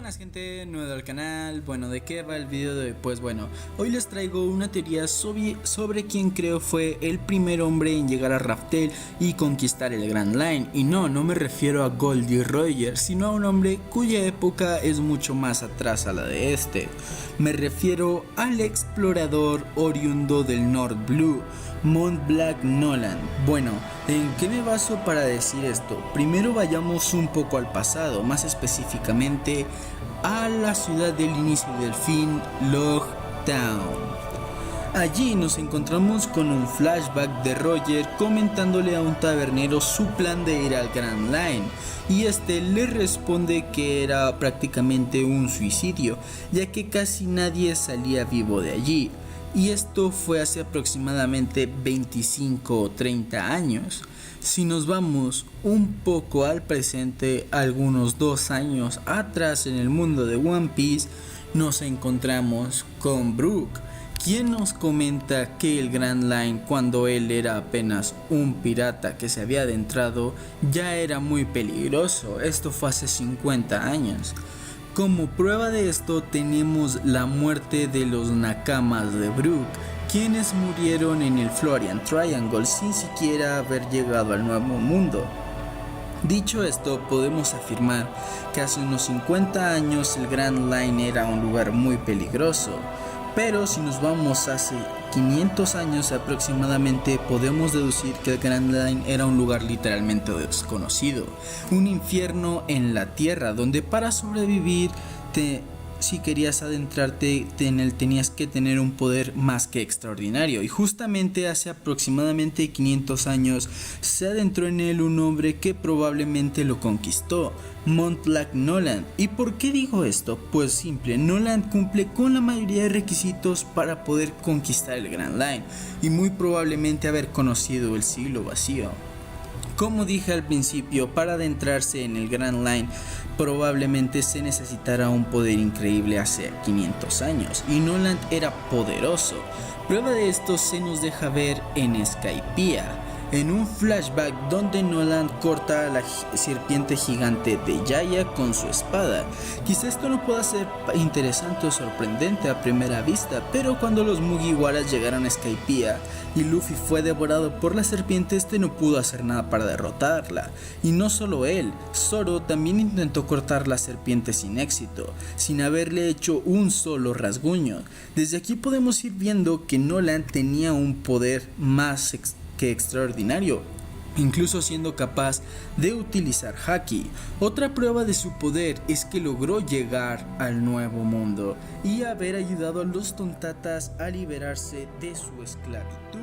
buenas gente, nuevo al canal. Bueno, ¿de qué va el video de hoy? Pues bueno, hoy les traigo una teoría sobre quién creo fue el primer hombre en llegar a Raftel y conquistar el Grand Line. Y no me refiero a Goldie Roger, sino a un hombre cuya época es mucho más atrás a la de este. Me refiero al explorador oriundo del North Blue, Mont Blanc Noland. Bueno, ¿en qué me baso para decir esto? Primero vayamos un poco al pasado, más específicamente a la ciudad del inicio y del fin, Loguetown. Allí nos encontramos con un flashback de Roger comentándole a un tabernero su plan de ir al Grand Line, y este le responde que era prácticamente un suicidio, ya que casi nadie salía vivo de allí. Y esto fue hace aproximadamente 25 o 30 años. Si nos vamos un poco al presente, algunos 2 años atrás en el mundo de One Piece, nos encontramos con Brook, quien nos comenta que el Grand Line, cuando él era apenas un pirata que se había adentrado, ya era muy peligroso. Esto fue hace 50 años. Como prueba de esto tenemos la muerte de los Nakamas de Brook, quienes murieron en el Florian Triangle sin siquiera haber llegado al Nuevo Mundo. Dicho esto, podemos afirmar que hace unos 50 años el Grand Line era un lugar muy peligroso, pero si nos vamos hace 500 años aproximadamente, podemos deducir que el Grand Line era un lugar literalmente desconocido, un infierno en la tierra, donde para sobrevivir si querías adentrarte en él tenías que tener un poder más que extraordinario. Y justamente hace aproximadamente 500 años se adentró en él un hombre que probablemente lo conquistó, Mont Blanc Noland. ¿Y por qué digo esto? Pues simple, Noland cumple con la mayoría de requisitos para poder conquistar el Grand Line y muy probablemente haber conocido el siglo vacío. Como dije al principio, para adentrarse en el Grand Line probablemente se necesitará un poder increíble hace 500 años, y Noland era poderoso. Prueba de esto se nos deja ver en Skypiea, en un flashback donde Noland corta a la serpiente gigante de Jaya con su espada. Quizá esto no pueda ser interesante o sorprendente a primera vista, pero cuando los Mugiwaras llegaron a Skypiea y Luffy fue devorado por la serpiente, este no pudo hacer nada para derrotarla. Y no solo él, Zoro también intentó cortar la serpiente sin éxito, sin haberle hecho un solo rasguño. Desde aquí podemos ir viendo que Noland tenía un poder más que extraordinario, incluso siendo capaz de utilizar Haki. Otra prueba de su poder es que logró llegar al Nuevo Mundo y haber ayudado a los Tontatas a liberarse de su esclavitud.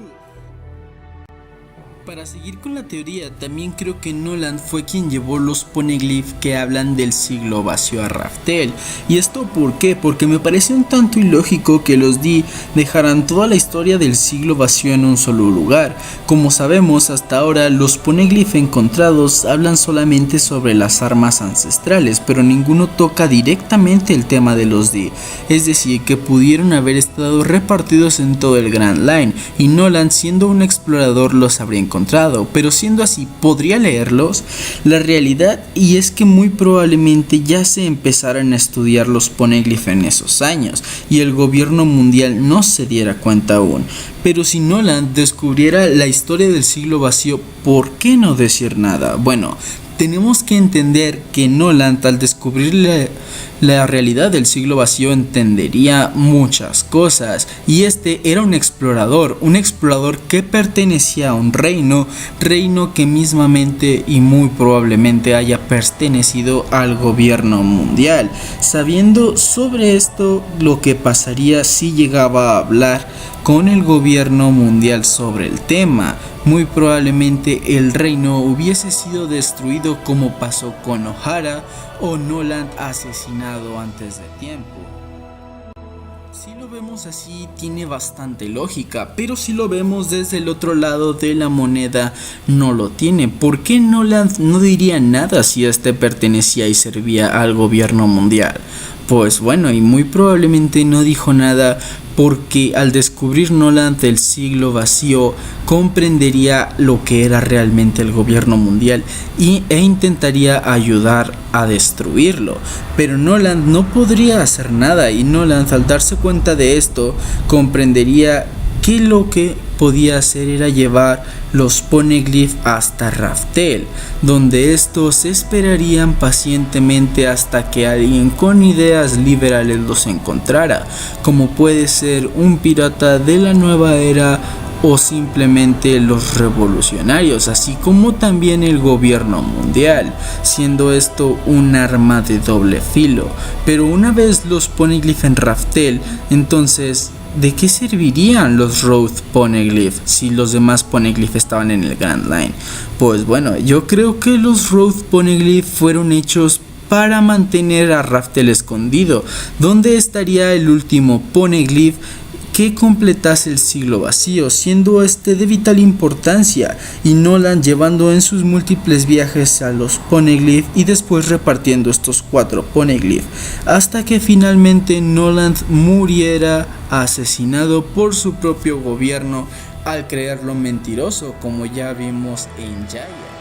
Para seguir con la teoría, también creo que Noland fue quien llevó los poneglyphs que hablan del siglo vacío a Raftel. ¿Y esto por qué? Porque me parece un tanto ilógico que los D dejaran toda la historia del siglo vacío en un solo lugar. Como sabemos, hasta ahora los poneglyphs encontrados hablan solamente sobre las armas ancestrales, pero ninguno toca directamente el tema de los D. Es decir, que pudieron haber estado repartidos en todo el Grand Line, y Noland, siendo un explorador, los habría encontrado. Pero siendo así, ¿podría leerlos? La realidad y es que muy probablemente ya se empezaran a estudiar los poneglyphs en esos años y el gobierno mundial no se diera cuenta aún. Pero si Noland descubriera la historia del siglo vacío, ¿por qué no decir nada? Bueno, tenemos que entender que Noland, al descubrir la realidad del siglo vacío, entendería muchas cosas, y este era un explorador que pertenecía a un reino que mismamente y muy probablemente haya pertenecido al gobierno mundial. Sabiendo sobre esto, lo que pasaría si llegaba a hablar con el gobierno mundial sobre el tema, muy probablemente el reino hubiese sido destruido como pasó con Ohara o Noland asesinado antes de tiempo. Si lo vemos así, tiene bastante lógica, pero si lo vemos desde el otro lado de la moneda, no lo tiene. ¿Por qué Noland no diría nada si este pertenecía y servía al gobierno mundial? Pues bueno, y muy probablemente no dijo nada porque al descubrir Nolan el siglo vacío comprendería lo que era realmente el gobierno mundial e intentaría ayudar a destruirlo, pero Nolan no podría hacer nada, y Nolan, al darse cuenta de esto, comprendería que lo que podía hacer era llevar los Poneglyph hasta Raftel, donde estos esperarían pacientemente hasta que alguien con ideas liberales los encontrara, como puede ser un pirata de la nueva era o simplemente los revolucionarios, así como también el gobierno mundial, siendo esto un arma de doble filo. Pero una vez los Poneglyph en Raftel, entonces ¿de qué servirían los Road Poneglyph si los demás Poneglyph estaban en el Grand Line? Pues bueno, yo creo que los Road Poneglyph fueron hechos para mantener a Raftel escondido, donde estaría el último Poneglyph que completase el siglo vacío, siendo este de vital importancia, y Nolan llevando en sus múltiples viajes a los Poneglyph y después repartiendo estos 4 Poneglyph, hasta que finalmente Nolan muriera asesinado por su propio gobierno al creerlo mentiroso, como ya vimos en Jaya.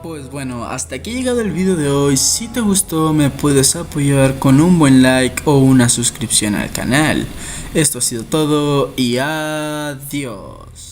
Pues bueno, hasta aquí ha llegado el video de hoy. Si te gustó, me puedes apoyar con un buen like o una suscripción al canal. Esto ha sido todo y adiós.